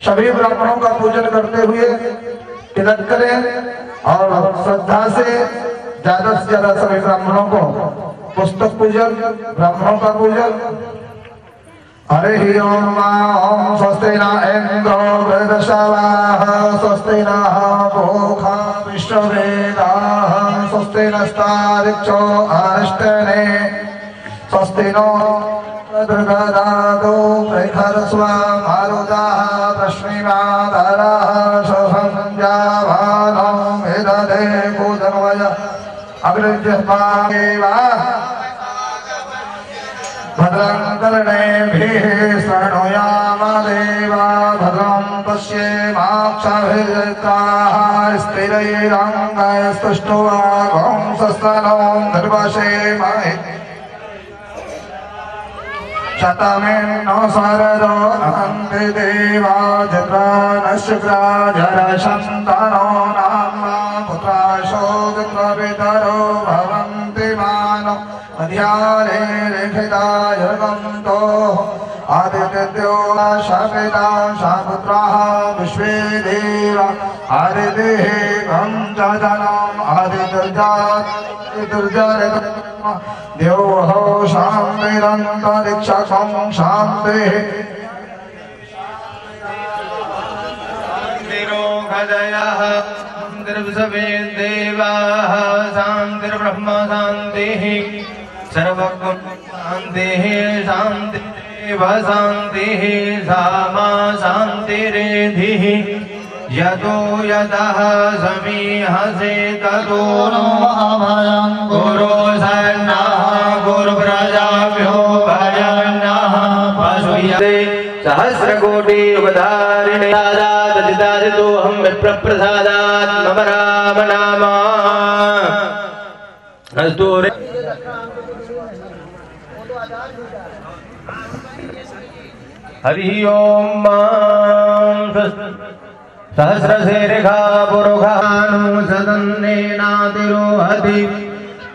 सभी ब्राह्मणों का पूजन करते हुए तिलक करें और श्रद्धा से ज्यादा सभी ब्राह्मणों को पुस्तक पूजन, ब्राह्मणों का पूजन। हरि ओम ओम स्वस्ति न इंद्रो वृद्धश्रवाः स्वस्ति नः पूषा विश्ववेदाः स्वस्ति नस्तार्क्ष्यो अरिष्टनेमिः स्वस्ति नो दुर्गदादो प्रखरस्वमारुताः प्रश्निमादराः शोभञ्जावानो विदधे भूतन्वय अग्रजस्मादेवा भद्रं कर्णेभिः शृणुयाम देवा भद्रं पश्येमाक्षभिर्यत्राः स्थिरैरङ्गैस्तुष्ट्वागं सस्तनो निर्वशेमहि शतमेनो शरदो अहन्ति देवा जत्रानशुक्राजरशन्तनो नाम्ना पुत्राशो जत्रपितरो भवन्ति मानो मध्यारे लिखिता युगन्तो आदित्यो शापिता शापुत्राः विश्वे देवा आदितिः गं च जनम् आदित्युर्जात् देवो शान्तिरन्तरिक्षं शान्तिः शान्तिरोगजयः शान्तिर्विश्वेदेवाः शान्तिर्ब्रह्म शान्तिः सर्वगुण शान्तिः शान्तिरेव शान्तिः सामा शान्तिरेधिः यतो यतः समीहसे ततो नो अभयं गुरो शरणः गुरुप्रजाभ्यो भजनः पशुयते सहस्रकोटि युगधारिणे दादितोऽहं विप्रप्रसादात् मम राम नाम अस्तु रे। हरि ओम सहस्रशीर्षा पुरुषानु सदन्नेनातिरोहति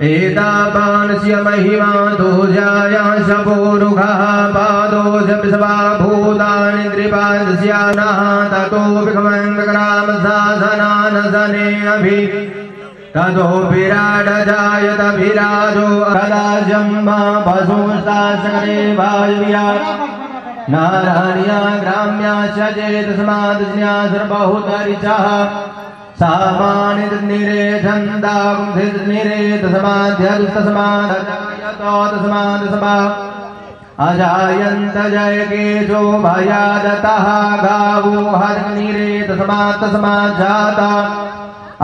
एतावानस्य महिमा दोजायाश पुरुषः पादोश विश्वभूतानि त्रिपादस्यानः ततो विक्रमङ्गराम शासनानसने अभि ततो विराट जायत विराजो अदाजम्मा पशुस्तासकरे वायुव्या नारायण्या ग्राम्या चेतस्माद्या सर्वहुतरिचः सामान्यनिरे छन्दागुंधिनिरेतस्माद्यस्तस्मादजायतो अजायन्त जयकेशो भयादतः गावो हरिनिरेतस्मात्तस्माज्जाता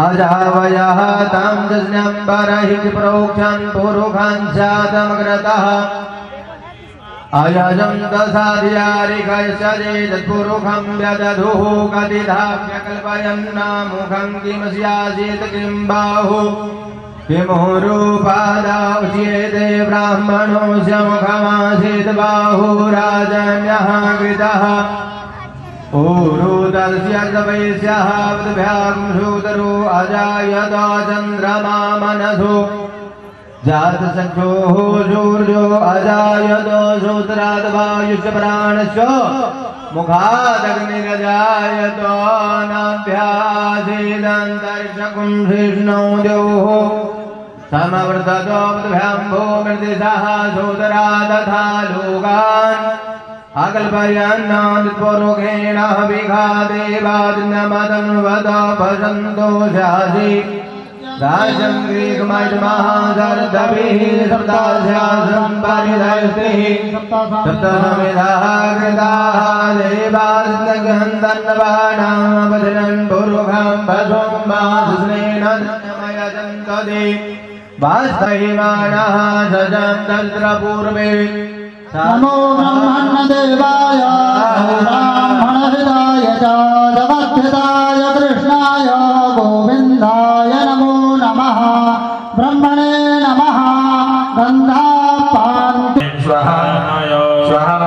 अजावयः तं जज्ञम्बरहि प्रोक्षन् पुरुषं जातमग्रतः अयजं दशाधियारिकैश्चेदत्पुरुषं व्यदधुः कतिधाव्यकल्पयन्नामुखं किमस्यासीत् किं बाहु किमुरूपादा उच्येते ब्राह्मणोऽस्य मुखमासीत् बाहुराजन्यः कृतः ऊरुदस्यर्दवैस्यः पद्भ्यां शूदरो अजायत चन्द्रमा मनसो जातचक्षुः सूर्यो अजायतो सूत्राद् वायुश्च प्राणश्च मुखादग्निरजायतो नाभ्यासीदन्तरिक्षं धिष्णो द्योः समवर्ततो पद्भ्यां भूमिर्दिशः सूत्रा तथा लोकान् अकल्पयन्नादिपुरुषेण विघादेवादिनमदन्वद भजन्तो शासि राजं ग्रीकमहिमहासर्दभिः सप्तास्यासं परिधयस्तिः सप्तसमिधाः कृताः देवास्तगन्धन्नवानामपदिनं पुरुषं पशुं वासुस्नेन धन्यमयजन्तदे वास्तहिमानः सजं तत्र पूर्वे नमो ब्रह्मण्यदेवाय ब्राह्मणहिताय च जगद्धिताय कृष्णाय गोविन्दाय नमो नमः ब्रह्मणे नमः गन्धापान् स्वाहा स्वाहा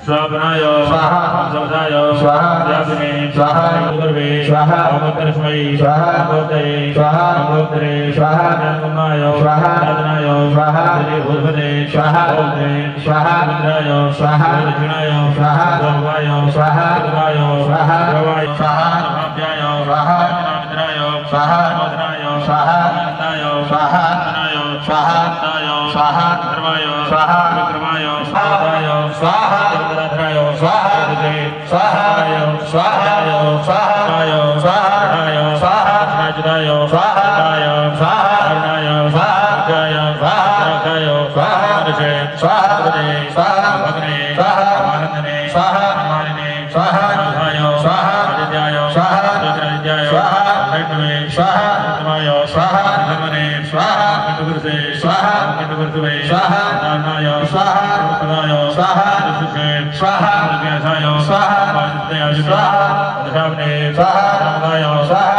स्वाहा स्वाहा समदाय स्वाहा जातमे स्वाहा गुरुवे स्वाहा अमृतस्मै स्वाहा अमृतये स्वाहा अमृतरे स्वाहा ज्ञानमय स्वाहा राजनाय स्वाहा भूर्भुवने स्वाहा ओमने स्वाहा इंद्राय स्वाहा दक्षिणाय स्वाहा सर्वाय स्वाहा सर्वाय स्वाहा सर्वाय स्वाहा स्वाहाभ्याय स्वाहा इंद्राय स्वाहा मोदनाय स्वाहा आनन्दाय स्वाहा आनन्दाय स्वाहा आनन्दाय स्वाहा धर्माय स्वाहा विक्रमाय स्वाहाय स्वाहा स्वाहा स्वाहा स्वाहा स्वाहा स्वाहाय स्वाहाय स्वाहा राजदाय स्वाहा स्वाहा अर्णाय स्वाहा जय स्वाहा जय स्वाहा ऋषे स्वाहा स्वाहा भगने स्वाहा आनंदने स्वाहा मालिने स्वाहा स्वाहाय स्वाहा आदित्याय स्वाहा रुद्रादित्याय स्वाहा वैष्णवे स्वाहा उत्तमाय स्वाहा धर्मने स्वाहा कटुगुरुसे स्वाहा कटुगुरुवे स्वाहा दानाय स्वाहा उत्तमाय स्वाहा सुखे स्वाहा व्यासाय स्वाहा वादित्याय स्वाहा दशावने स्वाहा रामदाय स्वाहा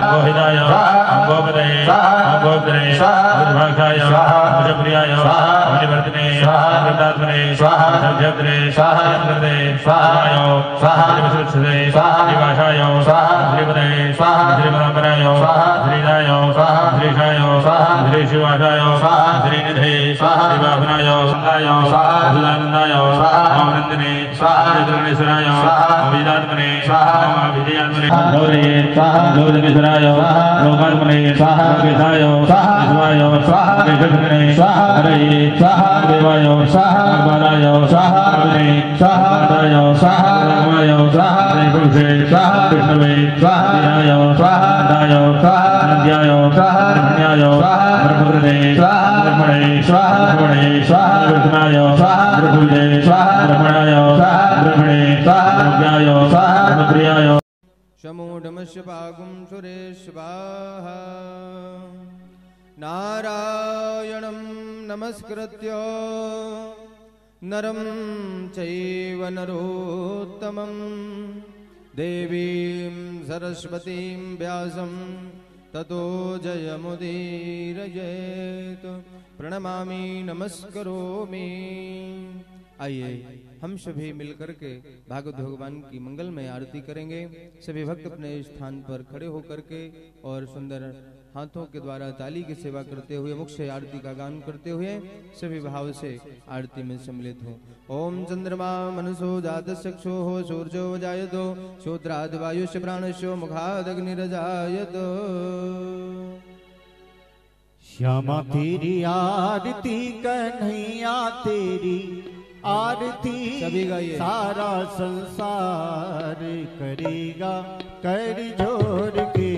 गोहिदाय स्वाहा गोपदे स्वाहा गोपदे स्वाहा दुर्भाक्षाय स्वाहा भुजप्रियाय स्वाहा मणिवर्तने स्वाहा वृद्धात्मने स्वाहा सभ्यत्रे स्वाहा स्वाहा स्वाहा स्वाहा विश्वक्षते स्वाहा श्रीवासाय स्वाहा श्रीपदे स्वाहा श्रीपराम्बराय स्वाहा श्रीदाय स्वाहा श्रीशाय स्वाहा श्रीशिवासाय स्वाहा श्रीनिधे स्वाहा श्रीवाहनाय संगाय स्वाहा सुदानंदाय स्वाहा रामनंदिने स्वाहा चंद्रेश्वराय स्वाहा अभिजात्मने स्वाहा अभिजयात्मने स्वाहा गौरये स्वाहा गौरकेश्वराय स्वाहा लोकात्मने स्वाहा केशाय स्वाहा विश्वाय स्वाहा केशवने स्वाहा हरये स्वाहा देवाय स्वाहा बालाय स्वाहा अग्ने स्वाहा दाय स्वाहा रामाय स्वाहा पुरुषे स्वाहा विष्णवे स्वाहा ध्याय स्वाहा दाय स्वाहा नंद्याय स्वाहा ब्रह्मण्याय स्वाहा ब्रह्मकृते स्वाहा ब्रह्मणे स्वाहा ब्रह्मणे स्वाहा ब्रह्मणाय स्वाहा ब्रह्मणे स्वाहा ब्रह्मणाय स्वाहा ब्रह्मणे स्वाहा ब्रह्मज्ञाय स्वाहा ब्रह्मप्रियाय शमोढमश्यपागुं सुरेश्वाहा नारायणं नमस्कृत्य नरं चैव नरोत्तमं देवीं सरस्वतीं व्यासं ततो जयमुदीरयेत् प्रणमामि नमस्करोमि। आइए हम सभी मिलकर के भागवत भगवान की मंगलमय आरती करेंगे। सभी भक्त अपने स्थान पर खड़े होकर के और सुंदर हाथों के द्वारा ताली की सेवा करते हुए मुख्य आरती का गान करते हुए सभी भाव से आरती में सम्मिलित हो। ओम चंद्रमा मनसो जात चक्षो हो सूर्यो जायतो श्रोत्राद वायुष्य प्राणस्यो मुखाद अग्निरजायतो। श्यामा तेरी आरती कन्हैया तेरी आरती सभी गाइए। सारा संसार करेगा कर जोर के।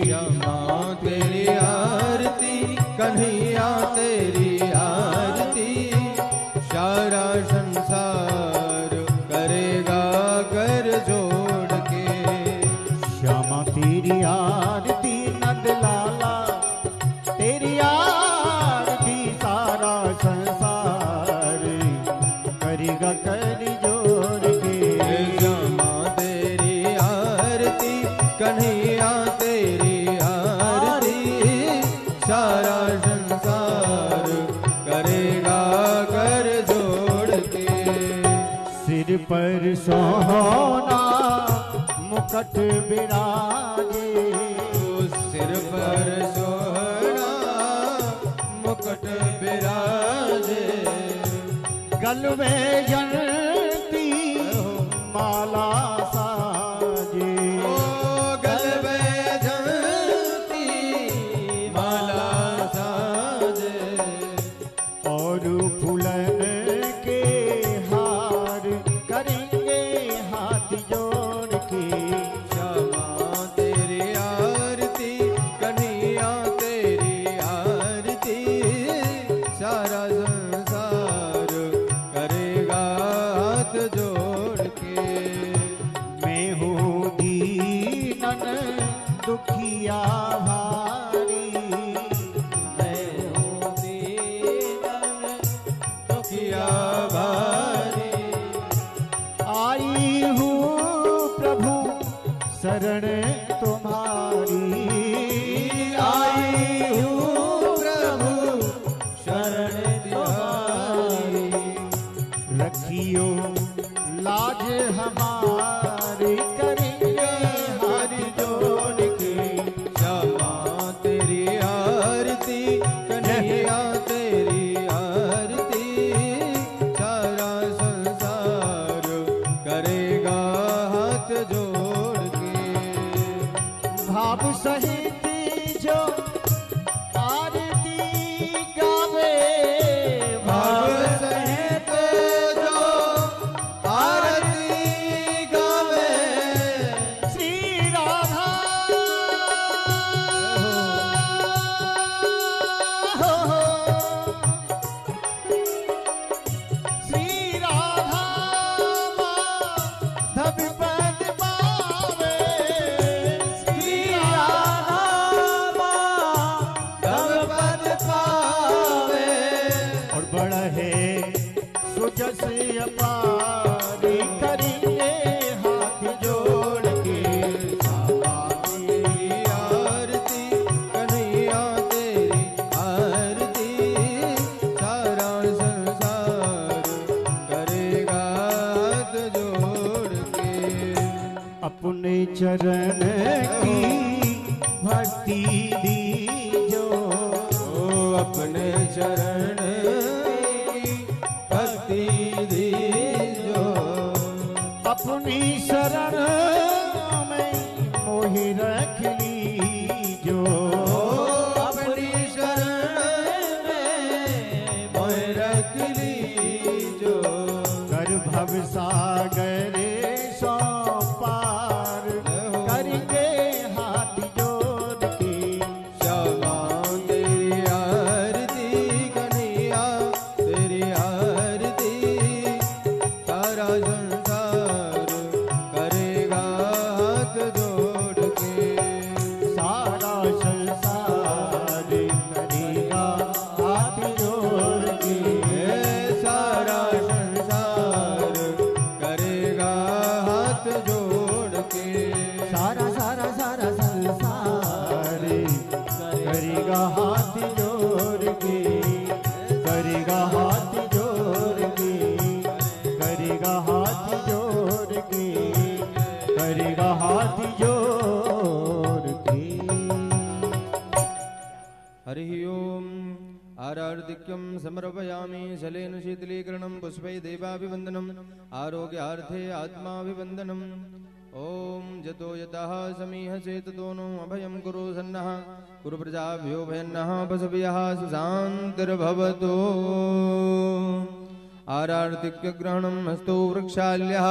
श्यामा तेरी आरती कन्हैया तेरी आरती सारा संसार करेगा कर जोड़ के। श्यामा तेरी आरती नंद लाला तेरी आरती सारा संसार करेगा कर जोर के। श्यामा तेरी आरती कन्हैया तेरी आरती सारा संसार करेगा कर जोड़ के। सिर पर सोना मुकुट विराजे सिर पर सोहना मुकुट विराजे गल में जयंती माला साजे। ओ गल में जयंती माला साजे और फूलन के हार करेंगे हाथ जोड़ के। श्यामा तेरी आरती कन्हैया तेरी आरती सारा संसार करेगा हाथ जोड़ के। मैं हूँ दीनन दुखिया भारी मैं हूँ दीनन दुखिया भारी आई हूँ प्रभु शरण तुम्हारी। आई हूँ प्रभु शरण तुम्हारी। रखियो लाज हम तुम्हारी करेंगे हाथ जोड़ के। श्यामा तेरी आरती कन्हैया तेरी आरती सारा संसार करेगा हाथ जोड़ के। भाव सहित जो आरती गावे, भाव सहित जो आरती गावे श्री राधा श्री राधा माधव पद पावे, श्री राधा माधव पद पावे। और बड़ा है सुजस अपारी करेंगे हाथ जोड़ के। श्यामा तेरी आरती कन्हैया तेरी आरती सारा संसार करेगा हाथ जोड़ के। अपने चरण की भक्ति दीजो, ओ अपने चरण की भक्ति दीजो। अपनी शरण में मोहि रख लीजो, अपनी शरण में मोह रख लीजो। कर भव सागर सो पार करेंगे हाथ जोड़ के। श्यामा तेरी आरती कन्हैया तेरी आरती सारा संसार करेगा हाथ जोड़ के। सारा संसार करेगा हाथ जोड़ के। सारा संसार करेगा हाथ जोड़ के। सारा सारा सारा संसार करेगा हाथ जोड़ के, करेगा हाथ जोड़ के, करेगा हाथ जोड़ के, करेगा हाथ जोड़ के। हरि ओम आरार्तिक्यं समर्पयामि शलेन शीतलीकरणं पुष्पै देवाभिवन्दनम् आरोग्यार्थे आत्माभिवन्दनम्। ओम जतो यतः समीहसे ततो नो अभयं कुरु सन्नः कुरु प्रजाभ्यो भयन्नः पशुभ्यः सुशान्तिर्भवतु। आरार्तिक्यग्रहणं हस्तो वृक्षाल्यः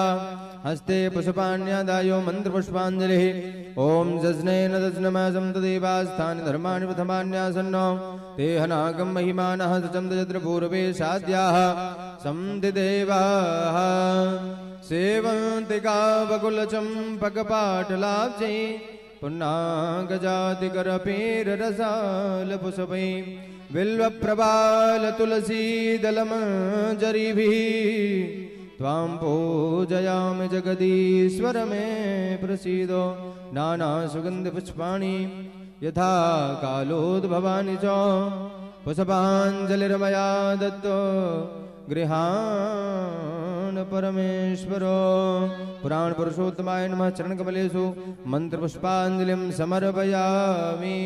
हस्ते पुष्पाण्यादायो मन्त्रपुष्पाञ्जलिः। ओम जज्नेन तज्नमासं तदेवास्थानि धर्माणि प्रथमान्यासन्नो ते हनागं महिमानः सचं तत्र पूर्वे साद्याः सन्ति देवाः। सेवन्तिका बकुलचम्पकपाटलाब्जै पुन्नागजातिकरपीररसालपुष्पै बिल्वप्रबालतुलसीदलमञ्जरीभिः त्वां पूजयामि जगदीश्वर मे प्रसीदो। नानासुगन्धपुष्पाणि यथा कालोद्भवानि च पुष्पाञ्जलिर्मया दत्तो गृहान् परमेश्वरो। पुराण पुरुषोत्तमाय नमः। चरणकमलेषु मंत्रपुष्पाञ्जलिं समर्पयामि।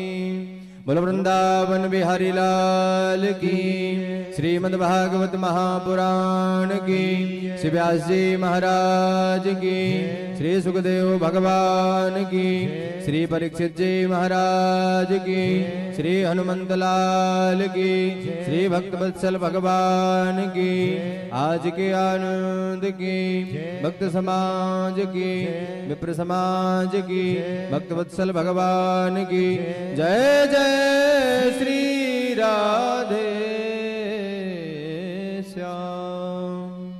बोल वृंदावन बिहारी लाल की, श्रीमद्भागवत महापुराण की, श्री व्यास जी महाराज की, श्री सुखदेव भगवान की, श्री परीक्षित जी महाराज की, श्री हनुमंत लाल की, श्री भक्तवत्सल भगवान की, आज के आनंद की, भक्त समाज की, विप्र समाज की, भक्तवत्सल भगवान की जय जय श्री राधे श्याम।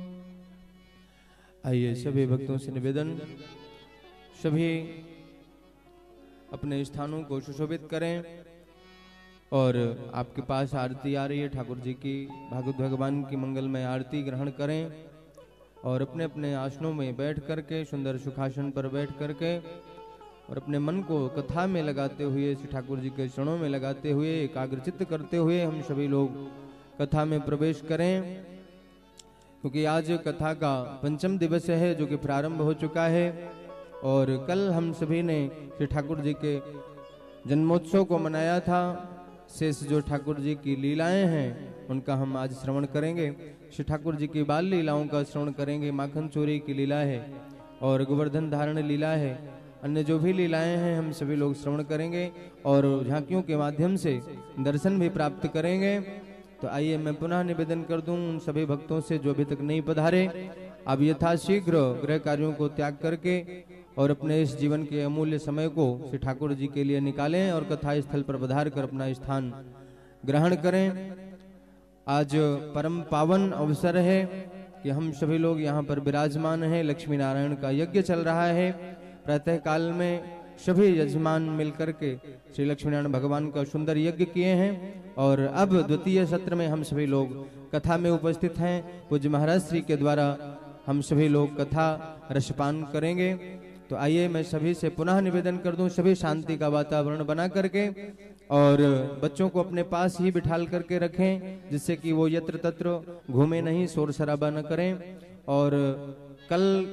आइए सभी भक्तों से निवेदन, सभी अपने स्थानों को सुशोभित करें और आपके पास आरती आ रही है ठाकुर जी की, भागवत भगवान की मंगलमय आरती ग्रहण करें और अपने अपने आसनों में बैठ करके, सुंदर सुखासन पर बैठ करके और अपने मन को कथा में लगाते हुए, श्री ठाकुर जी के चरणों में लगाते हुए, एकाग्रचित्त करते हुए हम सभी लोग कथा में प्रवेश करें। क्योंकि आज कथा का पंचम दिवस है जो कि प्रारंभ हो चुका है और कल हम सभी ने श्री ठाकुर जी के जन्मोत्सव को मनाया था। शेष जो ठाकुर जी की लीलाएं हैं उनका हम आज श्रवण करेंगे। श्री ठाकुर जी की बाल लीलाओं का श्रवण करेंगे। माखन चोरी की लीला है और गोवर्धन धारण लीला है। अन्य जो भी लीलाएं हैं हम सभी लोग श्रवण करेंगे और झांकियों के माध्यम से दर्शन भी प्राप्त करेंगे। तो आइए मैं पुनः निवेदन कर दूं उन सभी भक्तों से जो अभी तक नहीं पधारे, अब यथाशीघ्र गृह कार्यों को त्याग करके और अपने इस जीवन के अमूल्य समय को श्री ठाकुर जी के लिए निकालें और कथा स्थल पर पधार कर अपना स्थान ग्रहण करें। आज परम पावन अवसर है कि हम सभी लोग यहाँ पर विराजमान हैं। लक्ष्मी नारायण का यज्ञ चल रहा है। प्रातः काल में सभी यजमान मिलकर के श्री लक्ष्मी नारायण भगवान का सुंदर यज्ञ किए हैं और अब द्वितीय सत्र में हम सभी लोग कथा में उपस्थित हैं। पूज्य महाराज श्री के द्वारा हम सभी लोग कथा रसपान करेंगे। तो आइए मैं सभी से पुनः निवेदन कर दूं, सभी शांति का वातावरण बना करके और बच्चों को अपने पास ही बिठाल करके रखें, जिससे कि वो यत्र तत्र घूमे नहीं, शोर शराबा न करें। और कल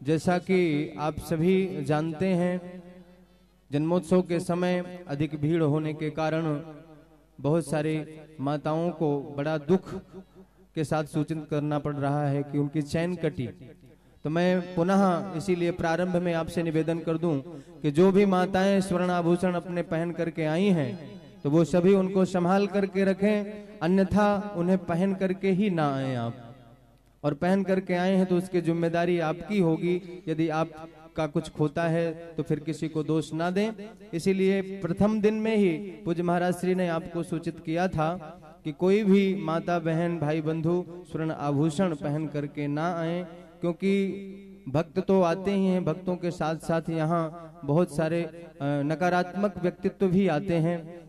जैसा कि आप सभी जानते हैं, जन्मोत्सव के समय अधिक भीड़ होने के कारण बहुत सारी माताओं को बड़ा दुख के साथ सूचित करना पड़ रहा है कि उनकी चैन कटी। तो मैं पुनः इसीलिए प्रारंभ में आपसे निवेदन कर दूं कि जो भी माताएं स्वर्ण आभूषण अपने पहन करके आई हैं तो वो सभी उनको संभाल करके रखें, अन्यथा उन्हें पहन करके ही ना आए आप। और पहन करके आए हैं तो उसकी जिम्मेदारी आपकी होगी। यदि आपका कुछ खोता है तो फिर किसी को दोष ना दें। इसीलिए प्रथम दिन में ही पूज्य महाराज श्री ने आपको सूचित किया था कि कोई भी माता बहन भाई बंधु स्वर्ण आभूषण पहन करके ना आए, क्योंकि भक्त तो आते ही हैं, भक्तों के साथ साथ यहाँ बहुत सारे नकारात्मक व्यक्तित्व भी आते हैं।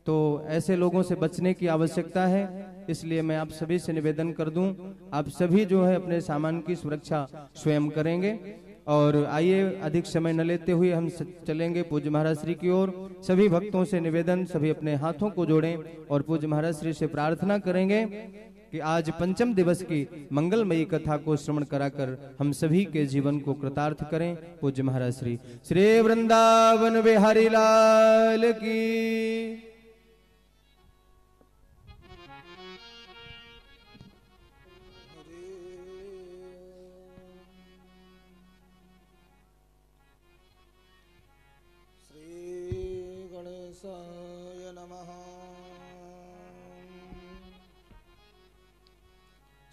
तो ऐसे लोगों से बचने की आवश्यकता है। इसलिए मैं आप सभी से निवेदन कर दूं, आप सभी जो है अपने सामान की सुरक्षा स्वयं करेंगे। और आइए अधिक समय न लेते हुए हम चलेंगे पूज्य महाराज श्री की ओर। सभी भक्तों से निवेदन, सभी अपने हाथों को जोड़ें और पूज्य महाराज श्री से प्रार्थना करेंगे कि आज पंचम दिवस की मंगलमयी कथा को श्रवण कराकर हम सभी के जीवन को कृतार्थ करें। पूज्य महाराज श्री। श्री वृंदावन बिहारी लाल की।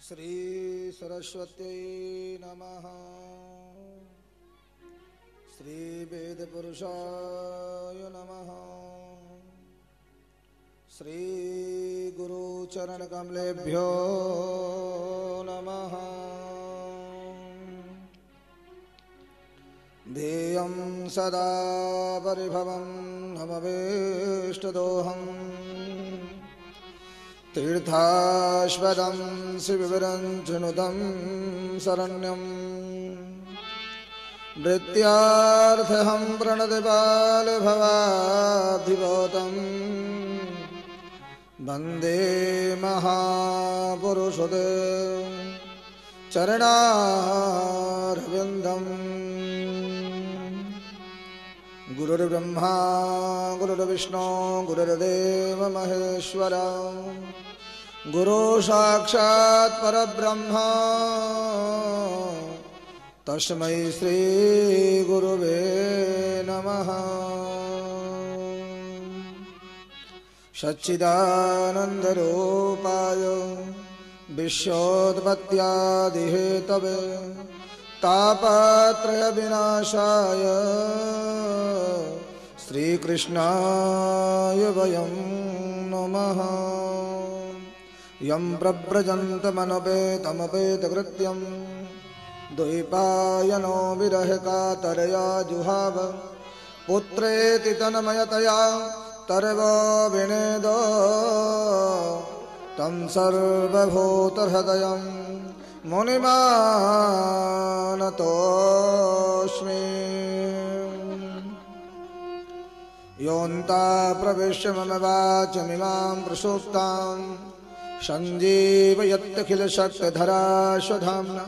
श्री सरस्वती नमः। श्री वेद पुरुषाय नमः। श्री गुरु चरण कमलेभ्यो नमः। ध्येयं सदा परिभवं नमवेष्टदोहम् तीर्थास्पदं शिवविरञ्चनुदं शरण्यं नृत्यार्थहं प्रणतिपालभवाधिभूतं वन्दे महापुरुषते चरणारविन्दम्। गुरुर्ब्रह्मा गुरुर्विष्णु गुरुर्देव महेश्वरा गुरु साक्षात् परब्रह्म तस्मै श्री गुरुवे नमः। सच्चिदानन्दरूपाय विश्वोत्पत्त्यादिहेतवे तापत्रय विनाशाय श्रीकृष्णाय वयं नमः। यं प्रव्रजन्तमनुपेतमपेतकृत्यं द्वैपायनो विरहकातरया जुहाव पुत्रेति तन्मयतया तर्वो विनेद तं सर्वभूतहृदयं मुनिमानतोऽस्मि। योऽन्ता प्रविश्य मम वाचमिमां प्रसुप्तां सञ्जीवयत्यखिलशक्तिधरा स्वधाम्ना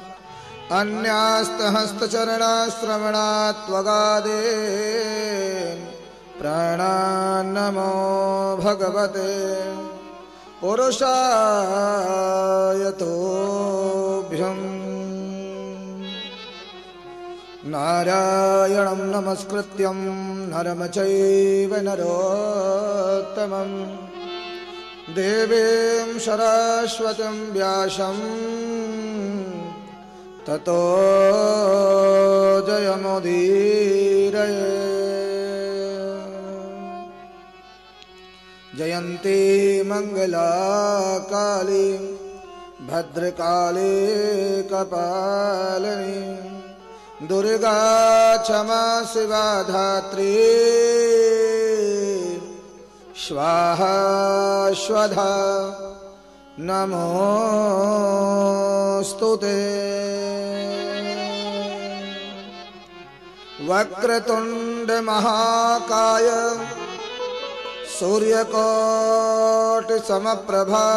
अन्यास्तहस्तचरणाश्रवणात्वगादे प्राणान्नमो भगवते पुरुषाय तोभ्यम् नारायणं नमस्कृत्यं नरं चैव नरोत्तमं देवीं सरस्वतीं व्यासं ततो जयमुदीरये जयन्ती मंगला काली भद्रकाली कपालिनी दुर्गा क्षमा शिवा धात्री स्वाहा स्वधा नमोस्तुते वक्रतुंड महाकाय सूर्यकोटि समप्रभा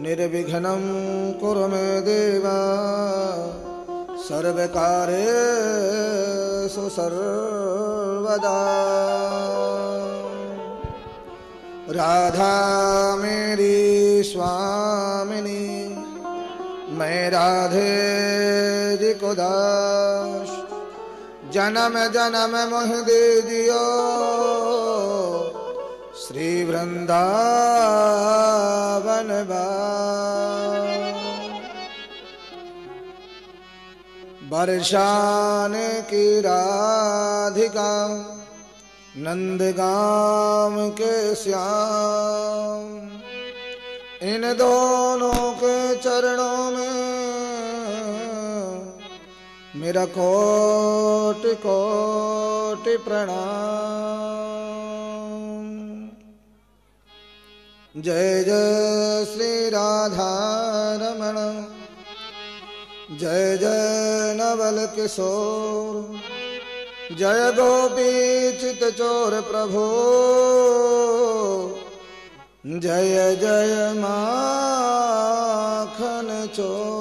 निर्विघ्नं कुरु मे देवा सर्वकार्येषु सर्वदा राधा मेरी स्वामिनी मैं राधे जी को दास जन्म जन्म मोह दे दियो श्री वृंदावन बरसान की राधिका नंदगाम के श्याम इन दोनों के चरणों में मेरा कोटि कोटि प्रणाम। जय जय श्री राधा रमण जय जय नवल किशोर जय गोपी चित चोर प्रभु जय जय माखन चोर।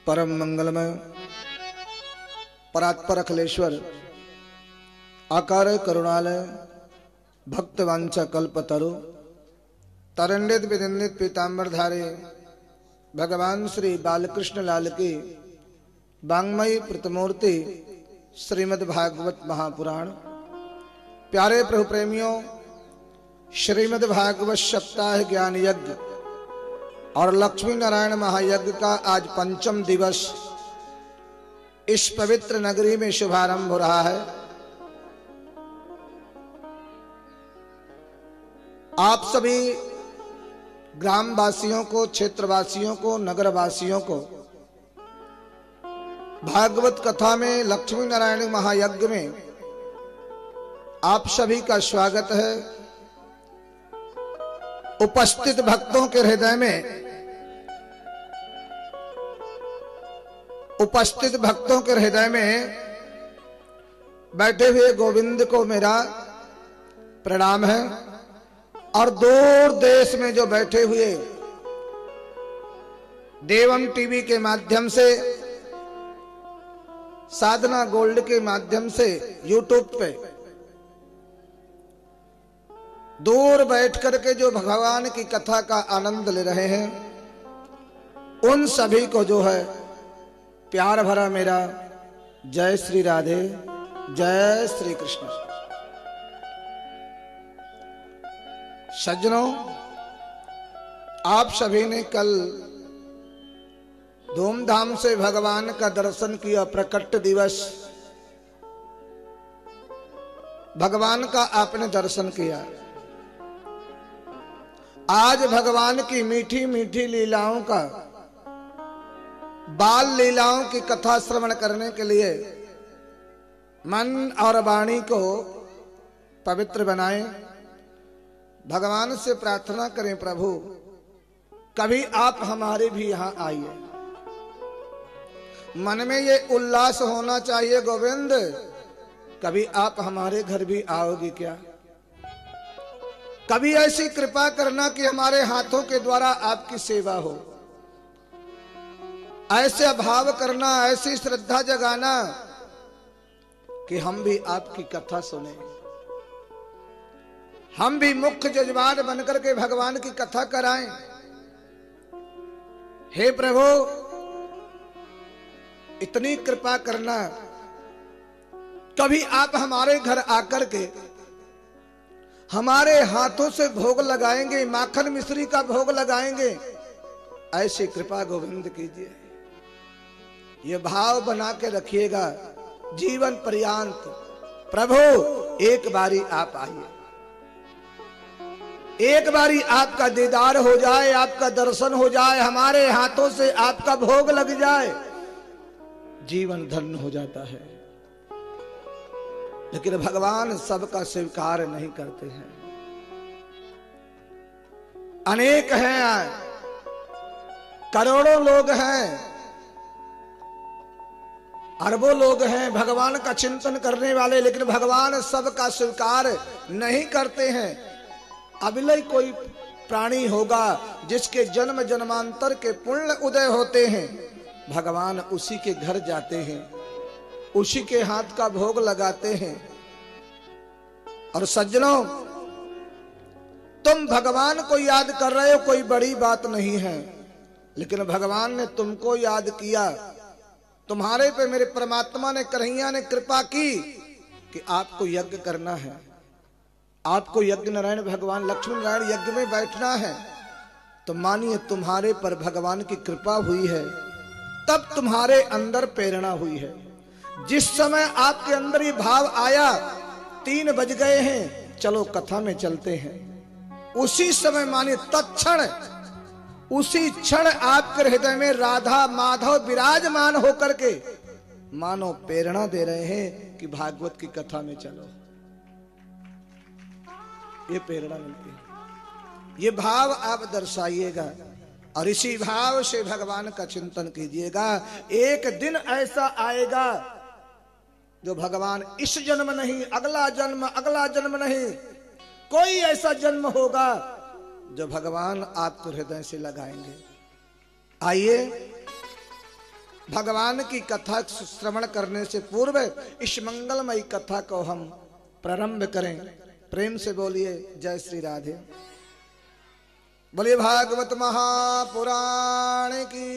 परम मंगलमय परात्पर अखिलेश्वर आकार करुणालय भक्तवांछा कल्पतरु तरंडित विदिंदित पीतांबरधारी भगवान श्री बालकृष्ण लाल की वांग्मयी प्रतिमूर्ति श्रीमद् भागवत महापुराण। प्यारे प्रभु प्रेमियों, श्रीमद् भागवत सप्ताह ज्ञान यज्ञ और लक्ष्मी नारायण महायज्ञ का आज पंचम दिवस इस पवित्र नगरी में शुभारंभ हो रहा है। आप सभी ग्रामवासियों को, क्षेत्रवासियों को, नगरवासियों को भागवत कथा में लक्ष्मी नारायण महायज्ञ में आप सभी का स्वागत है। उपस्थित भक्तों के हृदय में, उपस्थित भक्तों के हृदय में बैठे हुए गोविंद को मेरा प्रणाम है। और दूर देश में जो बैठे हुए देवम टीवी के माध्यम से, साधना गोल्ड के माध्यम से, यूट्यूब पे दूर बैठ करके जो भगवान की कथा का आनंद ले रहे हैं, उन सभी को जो है प्यार भरा मेरा जय श्री राधे, जय श्री कृष्ण। सज्जनों, आप सभी ने कल धूमधाम से भगवान का दर्शन किया। प्रकट दिवस भगवान का आपने दर्शन किया। आज भगवान की मीठी मीठी लीलाओं का, बाल लीलाओं की कथा श्रवण करने के लिए मन और वाणी को पवित्र बनाएं। भगवान से प्रार्थना करें, प्रभु कभी आप हमारे भी यहां आइए। मन में ये उल्लास होना चाहिए, गोविंद कभी आप हमारे घर भी आओगे क्या? कभी ऐसी कृपा करना कि हमारे हाथों के द्वारा आपकी सेवा हो। ऐसे भाव करना, ऐसी श्रद्धा जगाना कि हम भी आपकी कथा सुने, हम भी मुख्य जजमान बनकर के भगवान की कथा कराएं। हे प्रभु, इतनी कृपा करना, कभी आप हमारे घर आकर के हमारे हाथों से भोग लगाएंगे, माखन मिश्री का भोग लगाएंगे, ऐसी कृपा गोविंद कीजिए। ये भाव बना के रखिएगा जीवन पर्यंत। प्रभु एक बारी आप आइए, एक बारी आपका दीदार हो जाए, आपका दर्शन हो जाए, हमारे हाथों से आपका भोग लग जाए, जीवन धन्य हो जाता है। लेकिन भगवान सबका स्वीकार नहीं करते हैं। अनेक हैं, करोड़ों लोग हैं, अरबों लोग हैं भगवान का चिंतन करने वाले, लेकिन भगवान सबका स्वीकार नहीं करते हैं। अभिलय कोई प्राणी होगा जिसके जन्म जन्मांतर के पुण्य उदय होते हैं, भगवान उसी के घर जाते हैं, उसी के हाथ का भोग लगाते हैं। और सज्जनों, तुम भगवान को याद कर रहे हो, कोई बड़ी बात नहीं है, लेकिन भगवान ने तुमको याद किया। तुम्हारे पे मेरे परमात्मा ने, कन्हैया ने कृपा की कि आपको यज्ञ करना है, आपको यज्ञ नारायण भगवान लक्ष्मी नारायण यज्ञ में बैठना है। तो मानिए तुम्हारे पर भगवान की कृपा हुई है, तब तुम्हारे अंदर प्रेरणा हुई है। जिस समय आपके अंदर ये भाव आया, 3 बज गए हैं, चलो कथा में चलते हैं, उसी समय मानिए तत्क्षण, उसी क्षण आपके हृदय में राधा माधव विराजमान होकर के मानो प्रेरणा दे रहे हैं कि भागवत की कथा में चलो। ये प्रेरणा मिलती है। ये भाव आप दर्शाइएगा और इसी भाव से भगवान का चिंतन कीजिएगा। एक दिन ऐसा आएगा जो भगवान इस जन्म नहीं, अगला जन्म नहीं, कोई ऐसा जन्म होगा जो भगवान आपको हृदय से लगाएंगे। आइए भगवान की कथा श्रवण करने से पूर्व इस मंगलमयी कथा को हम प्रारंभ करें। प्रेम से बोलिए जय श्री राधे। बोलिए भागवत महापुराण की।